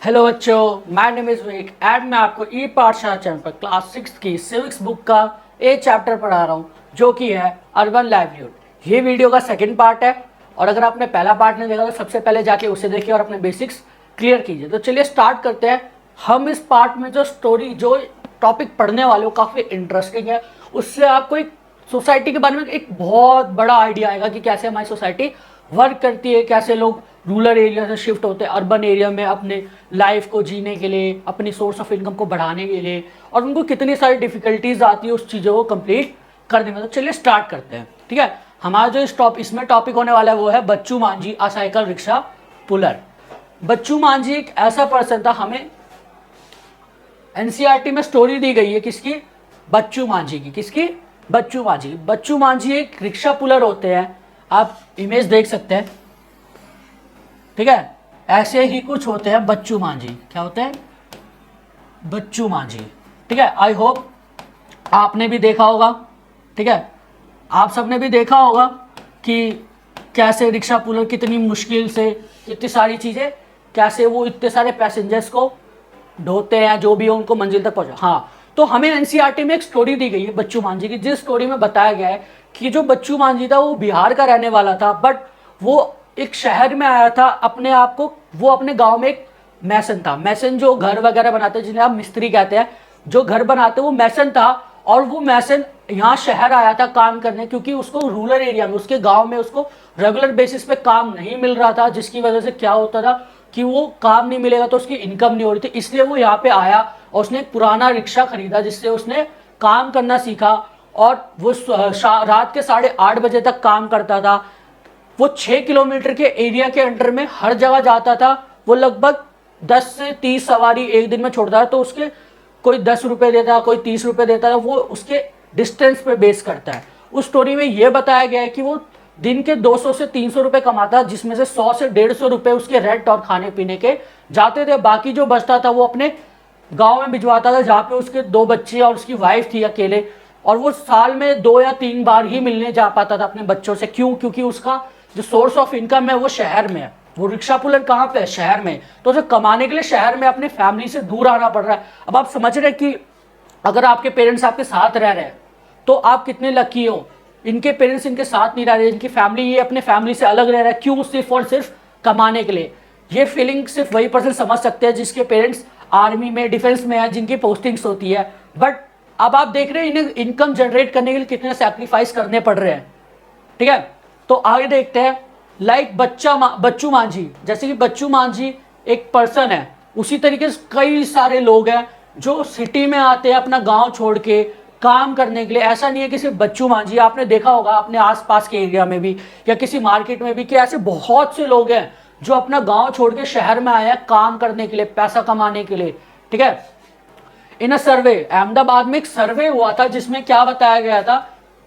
Hello बच्चों, my name is Vik and मैं आपको ई पाठशाला चैनल पर क्लास 6 की सिविक्स बुक का ए चैप्टर पढ़ा रहा हूँ जो कि है अर्बन लाइवलीहुड। ये वीडियो का सेकंड पार्ट है और अगर आपने पहला पार्ट नहीं देखा तो सबसे पहले जाके उसे देखिए और अपने बेसिक्स क्लियर कीजिए। तो चलिए स्टार्ट करते हैं। हम इस पार्ट में जो टॉपिक पढ़ने वाले हो काफ़ी इंटरेस्टिंग है। उससे आपको एक सोसाइटी के बारे में एक बहुत बड़ा आइडिया आएगा कि कैसे हमारी सोसाइटी वर्क करती है, कैसे लोग रूरल एरिया से शिफ्ट होते हैं अर्बन एरिया में अपने लाइफ को जीने के लिए, अपनी सोर्स ऑफ इनकम को बढ़ाने के लिए, और उनको कितनी सारी डिफिकल्टीज आती है उस चीज़ों को कंप्लीट करने में। तो चलिए स्टार्ट करते हैं। ठीक है, हमारा जो इसमें टॉपिक होने वाला है वो है Bachchu Manjhi a cycle rickshaw puller. Bachchu Manjhi एक ऐसा पर्सन था, हमें एनसीईआरटी में स्टोरी दी गई है किसकी? बच्चू मांझी की। किसकी? बच्चू मांझी। बच्चू मांझी एक रिक्शा पुलर होते हैं, आप इमेज देख सकते हैं। ठीक है, ऐसे ही कुछ होते हैं बच्चू मांझी। क्या होते हैं? बच्चू मांझी। ठीक है, आई होप आपने भी देखा होगा। ठीक है, आप सबने भी देखा होगा कि कैसे रिक्शा पुलर कितनी मुश्किल से इतनी सारी चीज़ें, कैसे वो इतने सारे पैसेंजर्स को ढोते हैं, जो भी है उनको मंजिल तक पहुंचा। हाँ, तो हमें एनसीईआरटी में एक स्टोरी दी गई है बच्चू मांझी की, जिस स्टोरी में बताया गया है कि जो बच्चू मांझी था वो बिहार का रहने वाला था, बट वो एक शहर में आया था अपने आप को। वो अपने गांव में एक मैसन था। मैसन जो घर वगैरह बनाते हैं, जिन्हें आप मिस्त्री कहते हैं, जो घर बनाते हैं, वो मैसन था। और वो मैसन यहाँ शहर आया था काम करने, क्योंकि उसको रूरल एरिया में, उसके गांव में उसको रेगुलर बेसिस पे काम नहीं मिल रहा था, जिसकी वजह से क्या होता था कि वो काम नहीं मिलेगा तो उसकी इनकम नहीं हो रही थी। इसलिए वो यहाँ पे आया और उसने एक पुराना रिक्शा खरीदा, जिससे उसने काम करना सीखा। और वो रात के 8:30 बजे तक काम करता था। वो 6 किलोमीटर के एरिया के अंडर में हर जगह जाता था। वो लगभग 10 से 30 सवारी एक दिन में छोड़ता था, तो उसके कोई 10 रुपये देता, कोई 30 रुपये देता था। वो उसके डिस्टेंस पे बेस करता है। उस स्टोरी में ये बताया गया है कि वो दिन के 200 से 300 रुपये कमाता, जिसमें से 100 से 150 रुपये उसके रेंट और खाने पीने के जाते थे। बाकी जो बचता था वो अपने गाँव में भिजवाता था, जहाँ पे उसके 2 बच्चे और उसकी वाइफ थी अकेले। और वो साल में 2 या 3 बार ही मिलने जा पाता था अपने बच्चों से। क्यों? क्योंकि उसका जो सोर्स ऑफ इनकम है वो शहर में है। वो रिक्शा पुलर कहाँ पे है? शहर में। तो उसे कमाने के लिए शहर में अपनी फैमिली से दूर आना पड़ रहा है। अब आप समझ रहे हैं कि अगर आपके पेरेंट्स आपके साथ रह रहे हैं तो आप कितने लकी हो। इनके पेरेंट्स इनके साथ नहीं रह रहे, इनकी फैमिली, ये अपने फैमिली से अलग रह रहा है। क्यों? सिर्फ और सिर्फ कमाने के लिए। ये फीलिंग सिर्फ वही पर्सन समझ सकते हैं जिसके पेरेंट्स आर्मी में, डिफेंस में है, जिनकी पोस्टिंग्स होती है। बट अब आप देख रहे हैं इन्हें इनकम जनरेट करने के लिए कितने सैक्रिफाइस करने पड़ रहे हैं। ठीक है, तो आगे देखते हैं। लाइक बच्चू मांझी, जैसे कि बच्चू मांझी एक पर्सन है, उसी तरीके से कई सारे लोग हैं जो सिटी में आते हैं अपना गांव छोड़ के काम करने के लिए। ऐसा नहीं है कि सिर्फ बच्चू मांझी, आपने देखा होगा अपने आसपास के एरिया में भी या किसी मार्केट में भी कि ऐसे बहुत से लोग हैं जो अपना गांव छोड़ के शहर में आए हैं काम करने के लिए, पैसा कमाने के लिए। ठीक है, इन अ सर्वे, अहमदाबाद में एक सर्वे हुआ था जिसमें क्या बताया गया था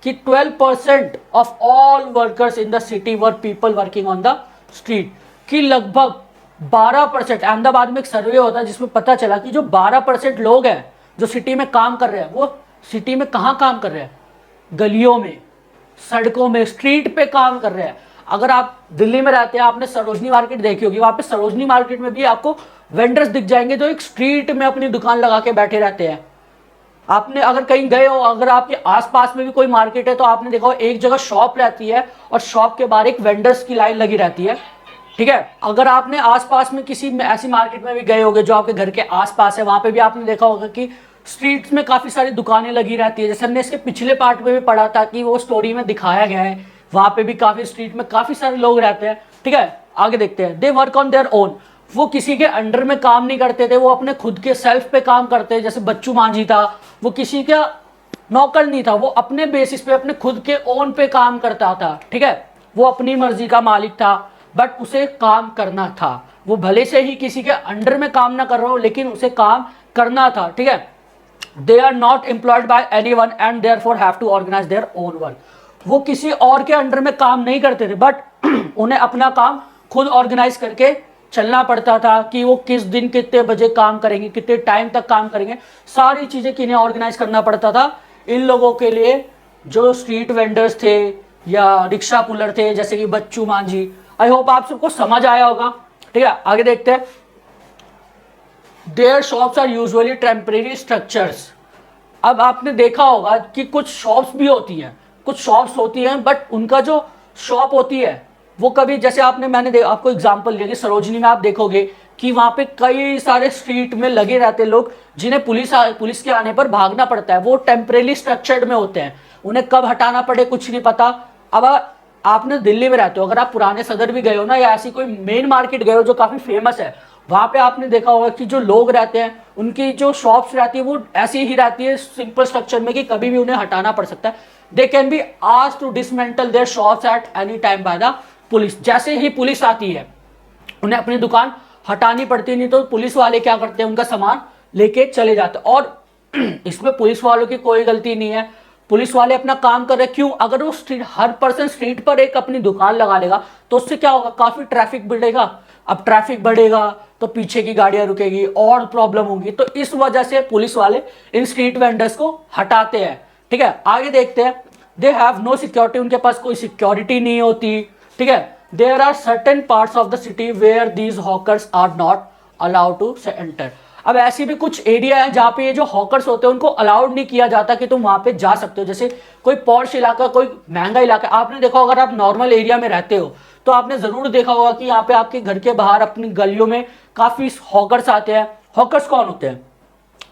कि 12% of all workers in the city were people working on the street. कि लगभग 12%, अहमदाबाद में एक सर्वे होता है जिसमें पता चला कि जो 12% लोग हैं जो सिटी में काम कर रहे हैं, वो सिटी में कहाँ काम कर रहे हैं? गलियों में, सड़कों में, स्ट्रीट पे काम कर रहे हैं। अगर आप दिल्ली में रहते हैं, आपने सरोजनी मार्केट देखी होगी, वहां पे सरोजनी मार्केट में भी आपको वेंडर्स दिख जाएंगे जो एक स्ट्रीट में अपनी दुकान लगा के बैठे रहते हैं। आपने अगर कहीं गए हो, अगर आपके आसपास में भी कोई मार्केट है तो आपने देखा हो एक जगह शॉप रहती है और शॉप के बाहर एक वेंडर्स की लाइन लगी रहती है। ठीक है, अगर आपने आसपास में किसी ऐसी मार्केट में भी गए होगे जो आपके घर के आसपास है, वहां पे भी आपने देखा होगा कि स्ट्रीट्स में काफी सारी दुकानें लगी रहती है। जैसे हमने इसके पिछले पार्ट में भी पढ़ा था कि वो स्टोरी में दिखाया गया है, वहां पे भी काफी स्ट्रीट में काफी सारे लोग रहते हैं। ठीक है, आगे देखते हैं। They work on their own, वो किसी के अंडर में काम नहीं करते थे, वो अपने खुद के सेल्फ पे काम करते हैं। जैसे बच्चू मांझी था, वो किसी का नौकर नहीं था, वो अपने बेसिस पे अपने खुद के ओन पे काम करता था। ठीक है, वो अपनी मर्जी का मालिक था, बट उसे काम करना था। वो भले से ही किसी के अंडर में काम ना कर रहा हो, लेकिन उसे काम करना था। ठीक है, they are not employed by anyone and therefore have to organise their own work. वो किसी और के अंडर में काम नहीं करते थे, बट उन्हें अपना काम खुद ऑर्गेनाइज करके चलना पड़ता था कि वो किस दिन कितने बजे काम करेंगे, कितने टाइम तक काम करेंगे, सारी चीजें किन्हें ऑर्गेनाइज करना पड़ता था इन लोगों के लिए जो स्ट्रीट वेंडर्स थे या रिक्शा पुलर थे, जैसे कि बच्चू मांझी। आई होप आप सबको समझ आया होगा। ठीक है, आगे देखते हैं। Their shops are usually temporary structures. अब आपने देखा होगा कि कुछ शॉप्स भी होती हैं, कुछ शॉप्स होती हैं बट उनका जो शॉप होती है वो कभी, जैसे मैंने आपको एग्जांपल दिया कि सरोजनी में आप देखोगे कि वहाँ पे कई सारे स्ट्रीट में लगे रहते हैं लोग जिन्हें पुलिस के आने पर भागना पड़ता है। वो टेम्परेरी स्ट्रक्चर्ड में होते हैं, उन्हें कब हटाना पड़े कुछ नहीं पता। अब आपने दिल्ली में रहते हो, अगर आप पुराने सदर भी गए हो ना, या ऐसी कोई मेन मार्केट गए हो जो काफ़ी फेमस है, वहाँ पे आपने देखा होगा कि जो लोग रहते हैं उनकी जो शॉप्स रहती है वो ऐसी ही रहती है सिंपल स्ट्रक्चर में कि कभी भी उन्हें हटाना पड़ सकता है। They can be asked to dismantle their shops at any time by the police. जैसे ही पुलिस आती है उन्हें अपनी दुकान हटानी पड़ती है, नहीं तो पुलिस वाले क्या करते हैं, उनका सामान लेके चले जाते हैं। और इसमें पुलिस वालों की कोई गलती नहीं है, पुलिस वाले अपना काम कर रहे हैं। क्यों? अगर वो हर पर्सन स्ट्रीट पर एक अपनी दुकान लगा लेगा तो उससे क्या होगा, काफी ट्रैफिक बढ़ेगा। अब ट्रैफिक बढ़ेगा तो पीछे की गाड़ियां रुकेगी और प्रॉब्लम होगी। तो इस वजह से पुलिस वाले इन स्ट्रीट वेंडर्स को हटाते हैं। ठीक है, आगे देखते हैं। दे हैव नो सिक्योरिटी, उनके पास कोई सिक्योरिटी नहीं होती। ठीक है, there are certain parts of the city where these hawkers are not allowed to enter. अब ऐसी भी कुछ एरिया है जहाँ पे ये जो हॉकर्स होते हैं उनको अलाउड नहीं किया जाता कि तुम वहां पे जा सकते हो। जैसे कोई पॉश इलाका, कोई महंगा इलाका, आपने देखा अगर आप नॉर्मल एरिया में रहते हो तो आपने जरूर देखा होगा कि यहाँ पे आपके घर के बाहर अपनी गलियों में काफी हॉकर्स आते हैं। हॉकर्स कौन होते हैं?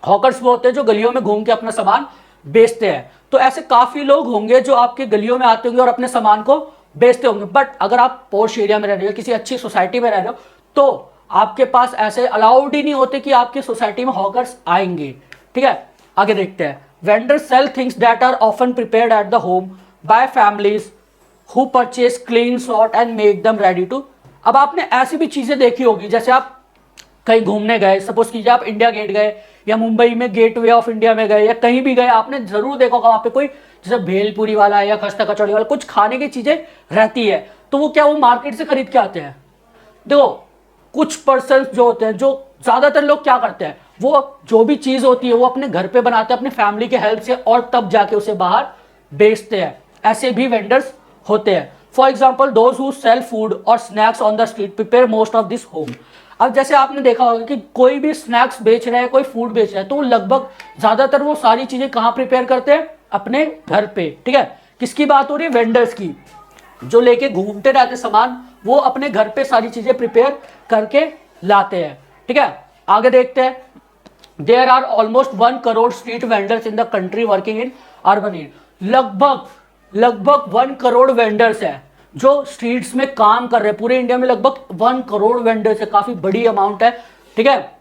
हॉकर्स वो होते हैं जो गलियों में घूम के अपना सामान बेचते हैं। तो ऐसे काफी लोग होंगे जो आपके गलियों में आते होंगे और अपने सामान को बेचते होंगे। बट अगर आप पॉश एरिया में रह रहे हो, किसी अच्छी सोसाइटी में रह रहे हो, तो आपके पास ऐसे अलाउड ही नहीं होते कि आपकी सोसाइटी में हॉकर्स आएंगे। ठीक है, आगे देखते हैं। Vendor sell things that are often prepared at the home by families who purchase clean sort and make them ready to. अब आपने ऐसी भी चीजें देखी होगी, जैसे आप कहीं घूमने गए, सपोज कीजिए आप इंडिया गेट गए या मुंबई में गेटवे ऑफ इंडिया में गए या कहीं भी गए, आपने जरूर देखा होगा वहां पे कोई जैसे भेलपुरी वाला या खस्ता कचौड़ी वाला कुछ खाने की चीजें रहती है। तो वो क्या, वो मार्केट से खरीद के आते हैं। देखो, कुछ पर्सन जो होते हैं, जो ज्यादातर लोग क्या करते हैं, वो जो भी चीज होती है वो अपने घर पे बनाते हैं अपने फैमिली के हेल्प से, और तब जाके उसे बाहर बेचते हैं। ऐसे भी वेंडर्स होते हैं। For example those who sell food और snacks on the street prepare most of this home. अब जैसे आपने देखा होगा कि कोई भी स्नैक्स बेच रहा है, कोई फूड बेच रहा है, तो लगभग ज्यादातर वो सारी चीजें कहाँ प्रिपेयर करते हैं? अपने घर पे। ठीक है, किसकी बात हो रही है? वेंडर्स की, जो लेके घूमते रहते सामान, वो अपने घर पे सारी चीजें प्रिपेयर करके लाते हैं। ठीक है, आगे देखते हैं। There are almost 1 crore street vendors in the country working in urban area. लगभग 1 करोड़ वेंडर्स है जो स्ट्रीट्स में काम कर रहे हैं। पूरे इंडिया में लगभग 1 करोड़ वेंडर्स है, काफी बड़ी अमाउंट है। ठीक है,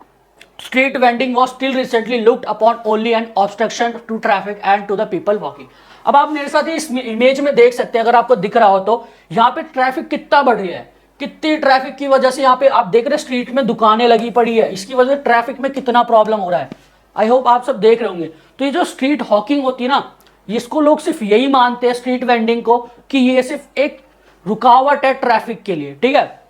street vending was still recently looked upon only an obstruction to traffic and to the people walking. अब आप मेरे साथ इस इमेज में देख सकते हैं, अगर आपको दिख रहा हो तो, यहाँ पे ट्रैफिक कितना बढ़ रही है, कितनी ट्रैफिक की वजह से यहाँ पे आप देख रहे हैं स्ट्रीट में दुकानें लगी पड़ी है, इसकी वजह से ट्रैफिक में कितना प्रॉब्लम हो रहा है। आई होप आप सब देख रहे होंगे। तो ये जो स्ट्रीट हॉकिंग होती है ना, इसको लोग सिर्फ यही मानते हैं स्ट्रीट वेंडिंग को कि ये सिर्फ एक रुकावट है ट्रैफिक के लिए। ठीक है,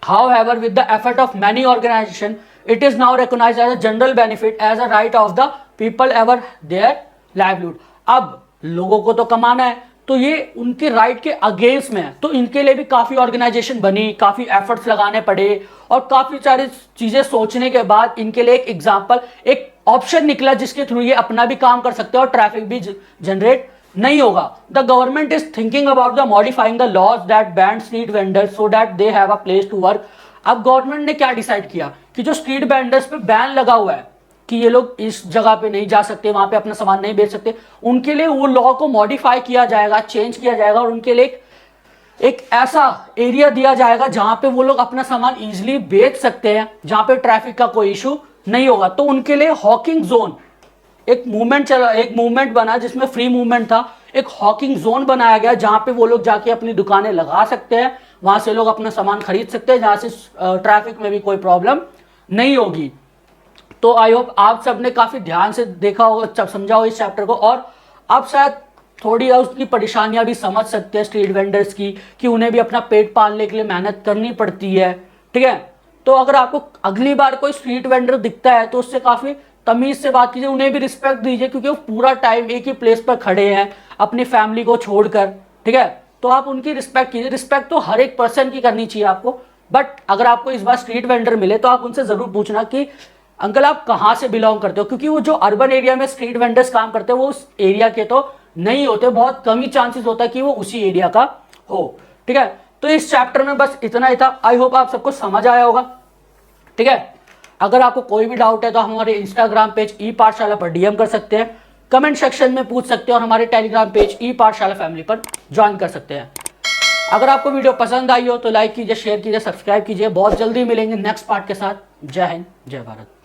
however with the effort of many organization it is now recognized as a general benefit as a right of the people ever their livelihood। अब लोगों को तो कमाना है, तो ये उनके राइट के अगेंस्ट में है। तो इनके लिए भी काफी ऑर्गेनाइजेशन बनी, काफी एफर्ट्स लगाने पड़े और काफी सारी चीजें सोचने के बाद इनके लिए एक एग्जाम्पल, एक ऑप्शन निकला जिसके थ्रू ये अपना भी काम कर सकते हैं और ट्रैफिक भी जनरेट नहीं होगा। The government is thinking about the modifying the laws that ban street vendors so that they have a place to work. अब गवर्नमेंट ने क्या डिसाइड किया कि जो स्ट्रीट वेंडर्स पे बैन लगा हुआ है कि ये लोग इस जगह पे नहीं जा सकते, वहां पे अपना सामान नहीं बेच सकते, उनके लिए वो लॉ को मॉडिफाई किया जाएगा, चेंज किया जाएगा और उनके लिए एक ऐसा एरिया दिया जाएगा जहां पे वो लोग अपना सामान इजिली बेच सकते हैं, जहां पे ट्रैफिक का कोई इशू नहीं होगा। तो उनके लिए हॉकिंग जोन, एक मूवमेंट बना जिसमें फ्री मूवमेंट था, एक हॉकिंग जोन बनाया गया जहां पे वो लोग जाके अपनी दुकानें लगा सकते हैं, वहां से लोग अपना सामान खरीद सकते हैं, जहां से ट्रैफिक में भी कोई प्रॉब्लम नहीं होगी। तो आई होप आप सबने काफी ध्यान से देखा होगा, समझा होगा इस चैप्टर को, और आप शायद थोड़ी उसकी परेशानियां भी समझ सकते हैं स्ट्रीट वेंडर्स की, कि उन्हें भी अपना पेट पालने के लिए मेहनत करनी पड़ती है। ठीक है, तो अगर आपको अगली बार कोई स्ट्रीट वेंडर दिखता है तो उससे काफी तमीज से बात कीजिए, उन्हें भी रिस्पेक्ट दीजिए, क्योंकि वो पूरा टाइम एक ही प्लेस पर खड़े हैं अपनी फैमिली को छोड़कर। ठीक है, तो आप उनकी रिस्पेक्ट कीजिए। रिस्पेक्ट तो हर एक पर्सन की करनी चाहिए आपको, बट अगर आपको इस बार स्ट्रीट वेंडर मिले तो आप उनसे जरूर पूछना कि अंकल आप कहाँ से बिलोंग करते हो, क्योंकि वो जो अर्बन एरिया में स्ट्रीट वेंडर्स काम करते हैं वो उस एरिया के तो नहीं होते, बहुत कम ही चांसेस होता है कि वो उसी एरिया का हो। ठीक है, तो इस चैप्टर में बस इतना ही था। आई होप आप सबको समझ आया होगा। ठीक है, अगर आपको कोई भी डाउट है तो हमारे इंस्टाग्राम पेज ई पाठशाला पर डीएम कर सकते हैं, कमेंट सेक्शन में पूछ सकते हैं और हमारे टेलीग्राम पेज ई पाठशाला फैमिली पर ज्वाइन कर सकते हैं। अगर आपको वीडियो पसंद आई हो तो लाइक कीजिए, शेयर कीजिए, सब्सक्राइब कीजिए। बहुत जल्दी मिलेंगे नेक्स्ट पार्ट के साथ। जय हिंद, जय भारत।